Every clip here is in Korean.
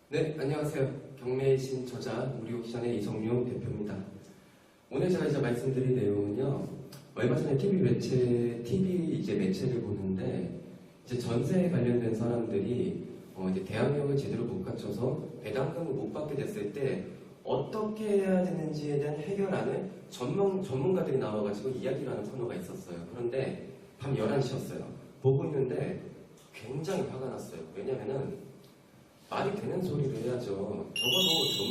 네, 안녕하세요. 경매의 신 저자 우리옥션의 이성용 대표입니다. 오늘 제가 이제 말씀드릴 내용은요. 얼마 전에 TV 매체를 보는데 이제 전세에 관련된 사람들이 이제 대항력을 제대로 못 갖춰서 배당금을 못 받게 됐을 때 어떻게 해야 되는지에 대한 해결안을 전문가들이 나와가지고 이야기를 하는 코너가 있었어요. 그런데 밤 11시였어요. 보고 있는데 굉장히 화가 났어요. 왜냐면은 말이 되는 소리를 해야죠. 적어도 좀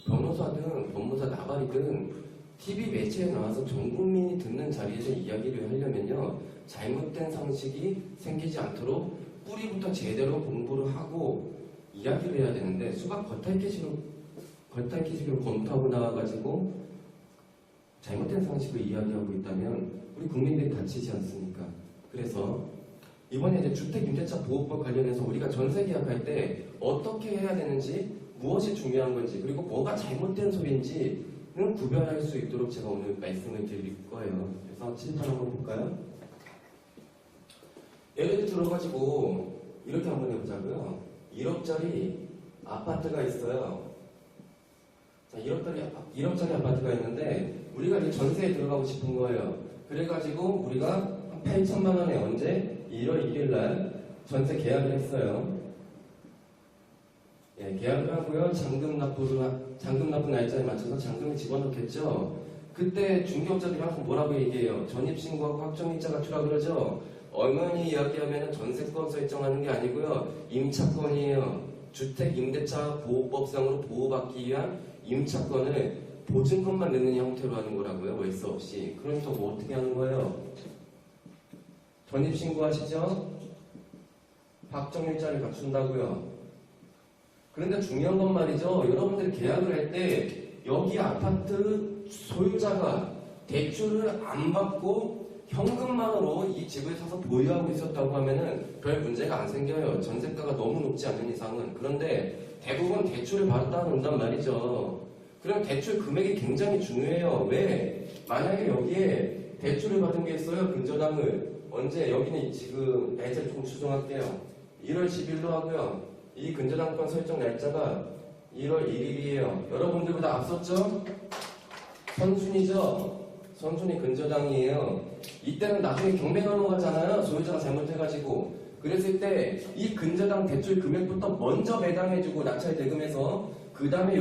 변호사든 법무사 나발이든 TV 매체에 나와서 전 국민이 듣는 자리에서 이야기를 하려면요. 잘못된 상식이 생기지 않도록 뿌리부터 제대로 공부를 하고 이야기를 해야 되는데 수박 겉핥기식으로 검토하고 나와가지고 잘못된 상식을 이야기하고 있다면 우리 국민들이 다치지 않습니까? 그래서 이번에 이제 주택임대차 보호법 관련해서 우리가 전세 계약할 때 어떻게 해야 되는지, 무엇이 중요한 건지, 그리고 뭐가 잘못된 소리인지는 구별할 수 있도록 제가 오늘 말씀을 드릴 거예요. 그래서 칠판 한번 볼까요? 예를 들어가지고 이렇게 한번 해보자고요. 1억짜리 아파트가 있어요. 자, 1억짜리 아파트가 있는데 우리가 이제 전세에 들어가고 싶은 거예요. 그래가지고 우리가 8천만 원에 언제? 1월 1일 날 전세 계약을 했어요. 예, 계약을 하고요. 잔금 납부 날짜에 맞춰서 잔금을 집어넣겠죠. 그때 중개업자들이 항상 뭐라고 얘기해요? 전입신고하고 확정일자가 투라 그러죠. 얼마니 이야기하면 전세권 설정하는 게 아니고요. 임차권이에요. 주택임대차 보호법상으로 보호받기 위한 임차권을 보증금만 넣는 형태로 하는 거라고요. 월세 없이. 그러니까 뭐 어떻게 하는 거예요? 전입신고하시죠? 확정일자를 갖춘다고요. 그런데 중요한 건 말이죠. 여러분들이 계약을 할 때 여기 아파트 소유자가 대출을 안 받고 현금만으로 이 집을 사서 보유하고 있었다고 하면은 별 문제가 안 생겨요. 전세가가 너무 높지 않은 이상은. 그런데 대부분 대출을 받았다 온단 말이죠. 그럼 대출 금액이 굉장히 중요해요. 왜? 만약에 여기에 대출을 받은 게 있어요. 근저당을. 언제? 여기는 지금 날짜를 조금 추정할게요. 1월 10일로 하고요. 이 근저당권 설정 날짜가 1월 1일이에요. 여러분들보다 앞섰죠? 선순위죠? 선순위 근저당이에요. 이때는 나중에 경매 넘어가잖아요. 소유자가 잘못해가지고. 그랬을 때 이 근저당 대출 금액부터 먼저 배당해주고 낙찰 대금해서 그 다음에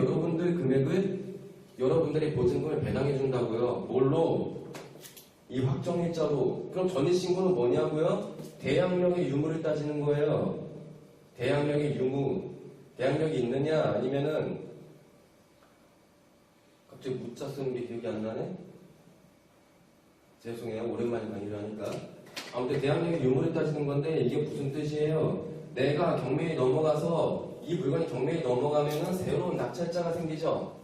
여러분들의 보증금을 배당해준다고요. 뭘로? 이 확정일자로. 그럼 전입신고는 뭐냐고요? 대항력의 유무를 따지는 거예요. 대항력의 유무. 대항력이 있느냐 아니면은 갑자기 무자 쓰는 게 기억이 안 나네? 죄송해요. 오랜만에 강의를 하니까. 아무튼 대항력의 유무를 따지는 건데 이게 무슨 뜻이에요? 내가 경매에 넘어가서 이 물건이 경매에 넘어가면은 새로운 낙찰자가 생기죠.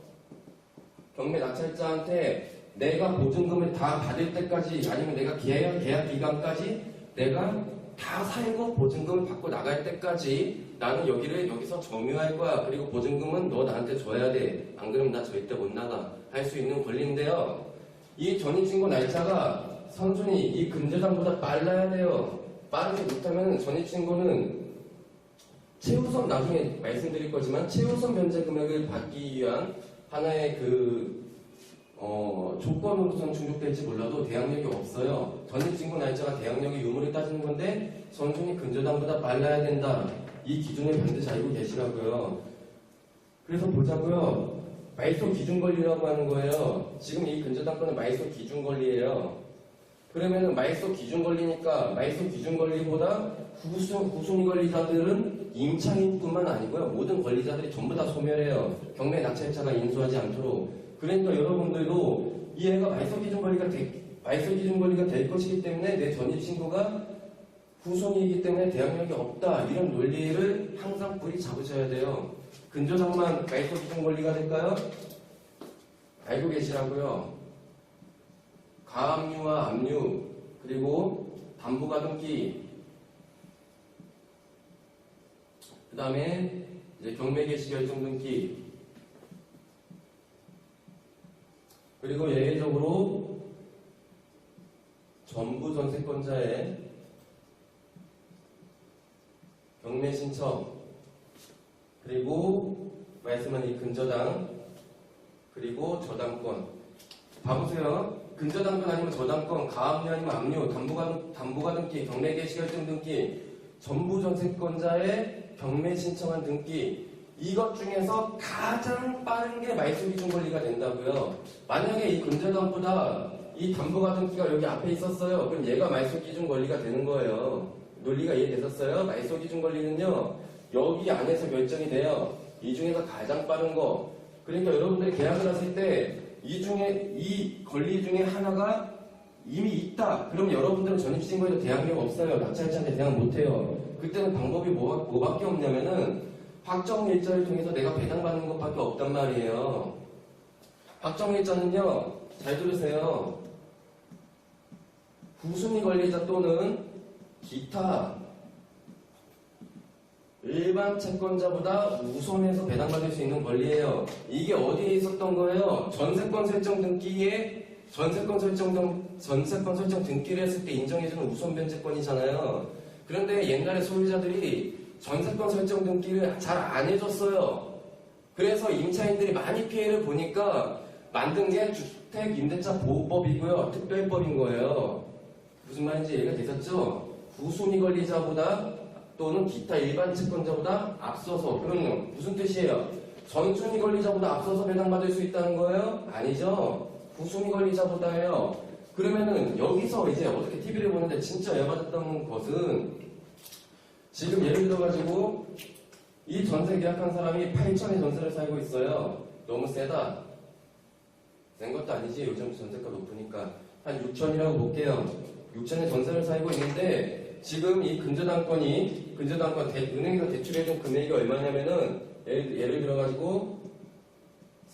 경매 낙찰자한테 내가 보증금을 다 받을 때까지 아니면 내가 계약 기간까지 내가 다 살고 보증금을 받고 나갈 때까지 나는 여기서 점유할 거야. 그리고 보증금은 너 나한테 줘야 돼. 안 그러면 나 절대 못 나가. 할 수 있는 권리인데요. 이 전입신고 날짜가 선순위 이 근저당보다 빨라야 돼요. 빠르게 못하면 전입신고는 최우선 나중에 말씀드릴 거지만 최우선 변제 금액을 받기 위한 하나의 조건으로서는 충족될지 몰라도 대항력이 없어요. 전입신고 날짜가 대항력의 유무를 따지는 건데 선순위 근저당보다 빨라야 된다. 이 기준을 반드시 알고 계시라고요. 그래서 보자고요. 말소 기준 권리라고 하는 거예요. 지금 이 근저당권은 말소 기준 권리예요. 그러면은 말소 기준 권리니까 말소 기준 권리보다 후순위 권리자들은 임차인뿐만 아니고요. 모든 권리자들이 전부 다 소멸해요. 경매 낙찰자가 인수하지 않도록. 그러니까 여러분들도 이 애가 말소 기준 권리가 될 것이기 때문에 내 전입신고가 후순위이기 때문에 대항력이 없다. 이런 논리를 항상 뿌리 잡으셔야 돼요. 근저당만 말소 기준 권리가 될까요? 알고 계시라고요. 가압류와 압류, 그리고 담보가등기, 그 다음에 이제 경매 개시 결정 등기, 그리고 예외적으로 전부 전세권자의 경매 신청, 그리고 말씀한 이 근저당 그리고 저당권 봐보세요. 근저당권 아니면 저당권, 가압류 아니면 압류, 담보가 등기, 경매 개시 결정 등기, 전부 전세권자의 경매 신청한 등기 이것 중에서 가장 빠른 게 말소기준 권리가 된다고요. 만약에 이 근저당보다 이 담보가 등기가 여기 앞에 있었어요. 그럼 얘가 말소기준 권리가 되는 거예요. 논리가 이해되셨어요? 말소기준 권리는요. 여기 안에서 결정이 돼요. 이 중에서 가장 빠른 거. 그러니까 여러분들이 계약을 하실 때 이 중에 이 권리 중에 하나가 이미 있다. 그럼 여러분들은 전입신고에도 대항력 없어요. 낙찰자한테 대항 못해요. 그때는 방법이 뭐밖에 없냐면은 확정일자를 통해서 내가 배당받는 것밖에 없단 말이에요. 확정일자는요. 잘 들으세요. 후순위 권리자 또는 기타 일반 채권자보다 우선해서 배당받을 수 있는 권리예요. 이게 어디에 있었던 거예요? 전세권 설정 등기에 전세권 설정 등기를 했을 때 인정해주는 우선 변제권이잖아요. 그런데 옛날에 소유자들이 전세권 설정 등기를 잘 안 해줬어요. 그래서 임차인들이 많이 피해를 보니까 만든 게 주택임대차보호법이고요. 특별법인 거예요. 무슨 말인지 이해가 되셨죠? 후순위 권리자보다 또는 기타 일반 채권자보다 앞서서 그러면 무슨 뜻이에요? 전순위 권리자보다 앞서서 배당받을 수 있다는 거예요? 아니죠. 후순위 권리자보다예요. 그러면은 여기서 이제 어떻게 TV를 보는데 진짜 열받았던 것은 지금 예를 들어가지고 이 전세 계약한 사람이 8천에 전세를 살고 있어요. 너무 세다. 센 것도 아니지. 요즘 전세가 높으니까 한 6천이라고 볼게요. 6천에 전세를 살고 있는데 지금 이 근저당권 은행에서 대출해준 금액이 얼마냐면은 예를 들어가지고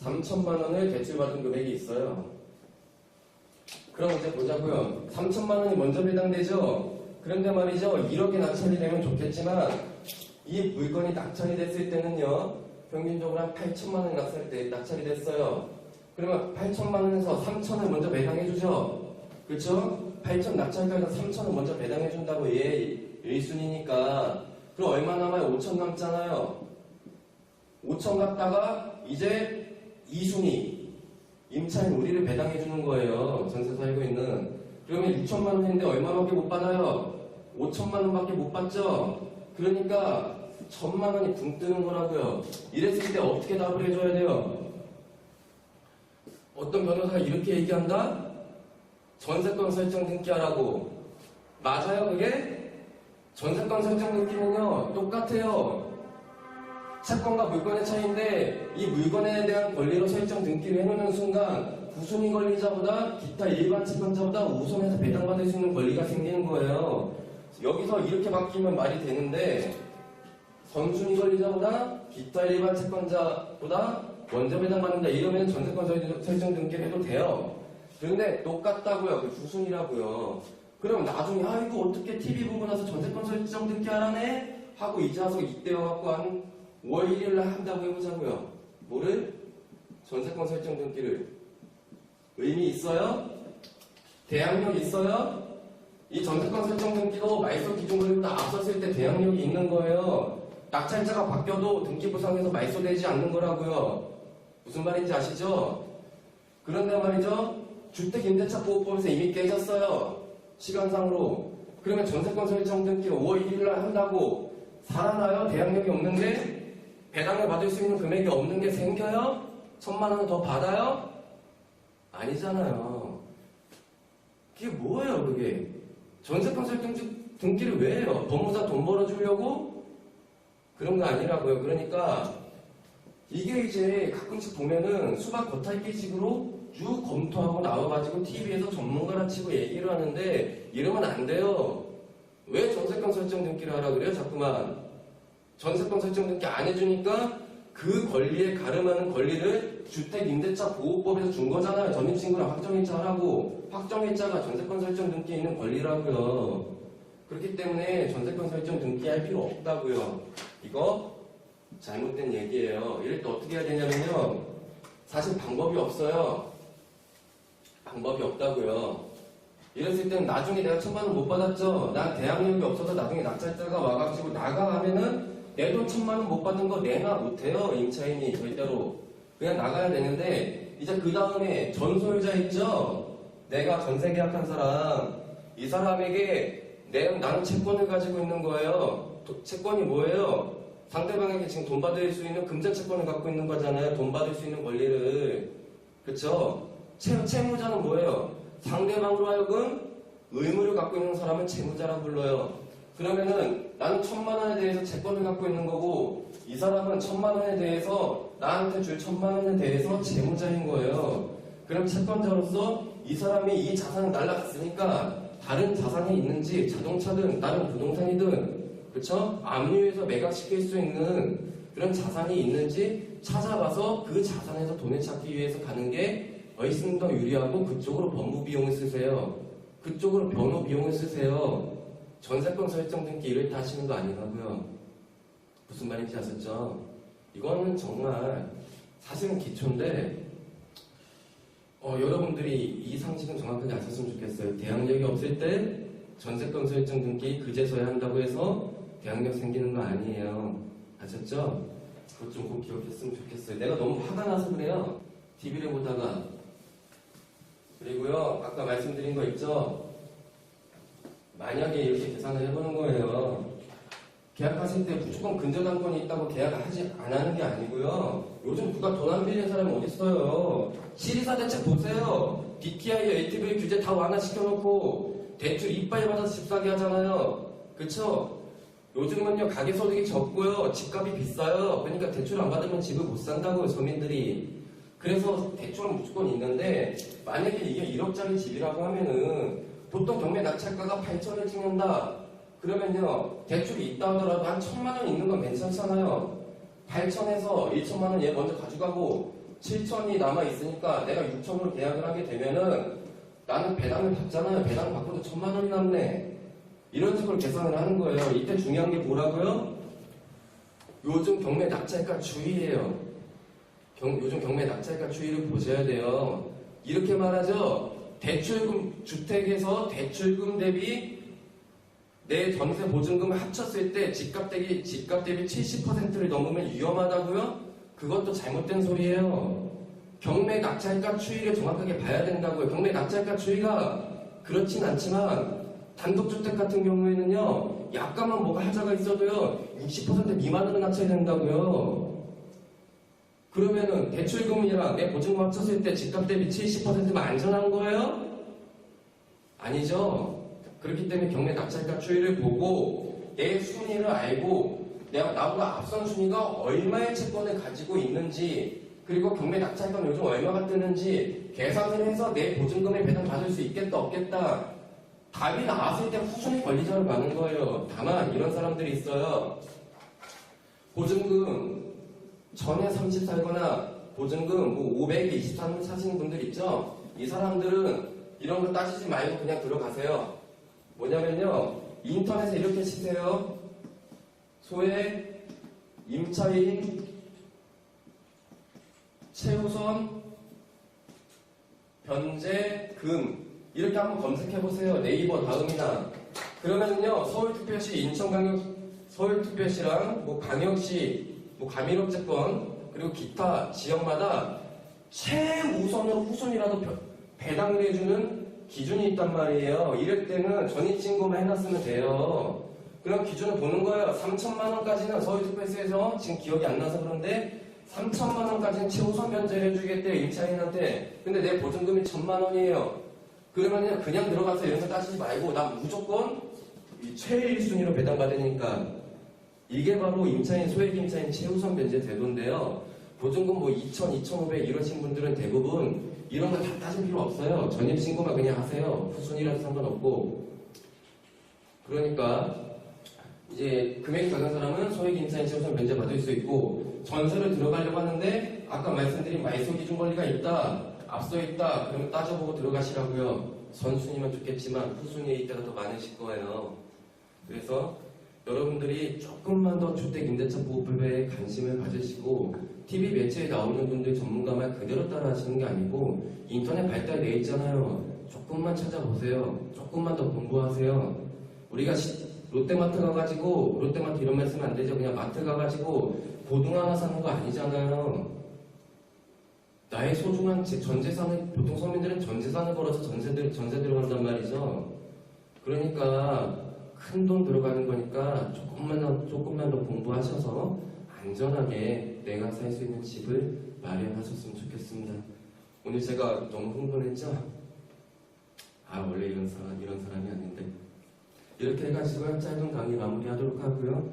3천만 원을 대출받은 금액이 있어요. 그럼 이제 보자고요. 3천만 원이 먼저 배당되죠. 그런데 말이죠. 1억에 낙찰이 되면 좋겠지만 이 물건이 낙찰이 됐을 때는요. 평균적으로 한 8천만 원이 낙찰이 됐어요. 그러면 8천만 원에서 3천을 먼저 배당해주죠. 그렇죠? 8천 낙찰가에서 3천을 먼저 배당해준다고 얘 1순위니까 그럼 얼마 남아요? 5천 남잖아요. 5천 갖다가 이제 2순위 임차인 우리를 배당해주는 거예요. 전세 살고 있는. 그러면 6천만 원인데 얼마밖에 못 받아요? 5천만 원밖에 못 받죠? 그러니까 1,000만 원이 붕 뜨는 거라고요. 이랬을 때 어떻게 답을 해줘야 돼요? 어떤 변호사가 이렇게 얘기한다? 전세권 설정 등기하라고. 맞아요, 그게? 전세권 설정 등기는요, 똑같아요. 채권과 물건의 차이인데, 이 물건에 대한 권리로 설정 등기를 해놓는 순간, 후순위 권리자보다 기타 일반 채권자보다 우선해서 배당받을 수 있는 권리가 생기는 거예요. 여기서 이렇게 바뀌면 말이 되는데, 선순위 권리자보다 기타 일반 채권자보다 먼저 배당받는다. 이러면 전세권 설정 등기를 해도 돼요. 그런데 똑같다고요. 그 후순위라고요. 그럼 나중에 아이고 어떻게 TV 보고 나서 전세권 설정 등기 하라네? 하고 이제 와서 이때여갖고 한 5월 1일날 한다고 해보자고요. 뭐를? 전세권 설정 등기를. 의미 있어요? 대항력 있어요? 이 전세권 설정 등기도 말소 기준권리보다 앞섰을 때 대항력이 있는 거예요. 낙찰자가 바뀌어도 등기 부상에서 말소되지 않는 거라고요. 무슨 말인지 아시죠? 그런데 말이죠. 주택임대차보호법에서 이미 깨졌어요. 시간상으로. 그러면 전세권 설정 등기를 5월 1일날 한다고 살아나요? 대항력이 없는데? 배당을 받을 수 있는 금액이 없는 게 생겨요? 1,000만 원 더 받아요? 아니잖아요. 그게 뭐예요, 그게? 전세권 설정 등기를 왜 해요? 법무사 돈 벌어주려고? 그런 거 아니라고요. 그러니까 이게 이제 가끔씩 보면은 수박 겉핥기식으로 쭉 검토하고 나와가지고 TV에서 전문가라 치고 얘기를 하는데 이러면 안 돼요. 왜 전세권 설정 등기를 하라 그래요? 자꾸만. 전세권 설정 등기 안 해주니까 그 권리에 가름하는 권리를 주택임대차보호법에서 준 거잖아요. 전입신고랑 확정일자 하라고. 확정일자가 전세권 설정 등기에 있는 권리라고요. 그렇기 때문에 전세권 설정 등기할 필요 없다고요. 이거 잘못된 얘기예요. 이럴 때 어떻게 해야 되냐면요. 사실 방법이 없어요. 방법이 없다고요. 이랬을 때는 나중에 내가 1,000만 원 못 받았죠. 난 대항력이 없어서 나중에 낙찰자가 와가지고 나가 하면은 내 돈 1,000만 원 못 받는 거 내놔 못해요. 임차인이 절대로. 그냥 나가야 되는데 이제 그 다음에 전소유자 있죠? 내가 전세 계약한 사람, 이 사람에게 나는 채권을 가지고 있는 거예요. 채권이 뭐예요? 상대방에게 지금 돈 받을 수 있는 금전 채권을 갖고 있는 거잖아요. 돈 받을 수 있는 권리를. 그쵸? 채무자는 뭐예요? 상대방으로 하여금 의무를 갖고 있는 사람은 채무자라고 불러요. 그러면은 나는 1,000만 원에 대해서 채권을 갖고 있는 거고 이 사람은 1,000만 원에 대해서 나한테 줄 1,000만 원에 대해서 채무자인 거예요. 그럼 채권자로서 이 사람이 이 자산을 날라갔으니까 다른 자산이 있는지 자동차든 다른 부동산이든 그쵸? 압류해서 매각시킬 수 있는 그런 자산이 있는지 찾아봐서 그 자산에서 돈을 찾기 위해서 가는 게 훨씬 더 유리하고 그쪽으로 법무 비용을 쓰세요. 그쪽으로 변호 비용을 쓰세요. 전세권 설정 등기 이럴 때 하시는 거 아니라고요. 무슨 말인지 아셨죠? 이거는 정말 사실은 기초인데 여러분들이 이 상식은 정확하게 아셨으면 좋겠어요. 대항력이 없을 때 전세권 설정 등기 그제서야 한다고 해서 대항력 생기는 거 아니에요. 아셨죠? 그것 좀 꼭 기억했으면 좋겠어요. 내가 너무 화가 나서 그래요. TV를 보다가. 그리고요, 아까 말씀드린 거 있죠? 만약에 이렇게 계산을 해보는 거예요. 계약하실 때 무조건 근저당권이 있다고 계약을 안 하는 게 아니고요. 요즘 누가 돈 안 빌리는 사람이 어디 있어요? 시리사 대책 보세요. DTI, LTV 규제 다 완화시켜놓고 대출 이빨 받아서 집 사게 하잖아요. 그쵸? 요즘은요 가계소득이 적고요 집값이 비싸요. 그러니까 대출 안 받으면 집을 못 산다고요 서민들이. 그래서 대출은 무조건 있는데 만약에 이게 1억짜리 집이라고 하면은 보통 경매 낙찰가가 8천을 찍는다. 그러면요 대출이 있다 하더라도 한 1,000만 원 있는 건 괜찮잖아요. 8천에서 1천만 원 얘 먼저 가져가고 7천이 남아있으니까 내가 6천으로 계약을 하게 되면은 나는 배당을 받잖아요. 배당 받고도 1,000만 원이 남네. 이런 식으로 계산을 하는 거예요. 이때 중요한 게 뭐라고요? 요즘 경매 낙찰가 추이예요. 요즘 경매 낙찰가 추이를 보셔야 돼요. 이렇게 말하죠. 대출금, 주택에서 대출금 대비 내 전세 보증금을 합쳤을 때 집값 대비 70%를 넘으면 위험하다고요? 그것도 잘못된 소리예요. 경매 낙찰가 추이를 정확하게 봐야 된다고요. 경매 낙찰가 추이가 그렇진 않지만 단독주택 같은 경우에는요, 약간만 뭐가 하자가 있어도요, 60% 미만으로 낮춰야 된다고요. 그러면은 대출금이랑 내 보증금 합쳤을 때 집값 대비 70%면 안전한 거예요? 아니죠. 그렇기 때문에 경매 낙찰가 추이를 보고 내 순위를 알고 나보다 앞선 순위가 얼마의 채권을 가지고 있는지 그리고 경매 낙찰가는 요즘 얼마가 뜨는지 계산을 해서 내 보증금에 배당받을 수 있겠다 없겠다 답이 나왔을 때 후순위 권리자를 많은 거예요. 다만 이런 사람들이 있어요. 보증금 전에 30 살거나 보증금 뭐 500에 23 사시는 분들 있죠? 이 사람들은 이런 거 따지지 말고 그냥 들어가세요. 뭐냐면요. 인터넷에 이렇게 치세요. 소액, 임차인, 최우선, 변제, 금 이렇게 한번 검색해보세요. 네이버 다음이나. 그러면요. 서울특별시, 인천광역, 서울특별시랑 뭐 광역시, 뭐 가민업체권 그리고 기타 지역마다 최우선으로 후순위라도 배당을 해주는 기준이 있단 말이에요. 이럴 때는 전입신고만 해놨으면 돼요. 그럼 기준을 보는 거예요. 3천만 원까지는 서울특별시에서 지금 기억이 안 나서 그런데 3천만 원까지는 최우선 변제를 해주겠대요. 임차인한테. 근데 내 보증금이 1,000만 원이에요. 그러면 그냥 들어가서 이런 거 따지지 말고 난 무조건 최일 순위로 배당받으니까 이게 바로 임차인, 소액 임차인 최우선 변제 제도인데요. 보증금 뭐 2,000, 2,500 이러신 분들은 대부분 이런 거 다 따질 필요 없어요. 전입신고만 그냥 하세요. 후순위라도 상관없고. 그러니까 이제 금액이 작은 사람은 소액 임차인 최우선 변제 받을 수 있고 전세를 들어가려고 하는데 아까 말씀드린 말소 기준 권리가 있다. 앞서 있다. 그러면 따져보고 들어가시라고요. 선순위면 좋겠지만 후순위에 있다가 더 많으실 거예요. 그래서 여러분들이 조금만 더 주택임대차보호법에 관심을 가지시고 TV 매체에 나오는 분들 전문가 말 그대로 따라 하시는 게 아니고 인터넷 발달돼 있잖아요. 조금만 찾아보세요. 조금만 더 공부하세요. 우리가 롯데마트 가가지고, 롯데마트 이런 말 쓰면 안 되죠. 그냥 마트 가가지고 고등어 하나 사는 거 아니잖아요. 나의 소중한 전 재산을, 보통 서민들은 전 재산을 걸어서 전세 들어간단 말이죠. 그러니까 큰 돈 들어가는 거니까 조금만 더 공부하셔서 안전하게 내가 살 수 있는 집을 마련하셨으면 좋겠습니다. 오늘 제가 너무 흥분했죠? 원래 이런 사람이 아닌데. 이렇게 해가지고 짧은 강의 마무리하도록 하고요.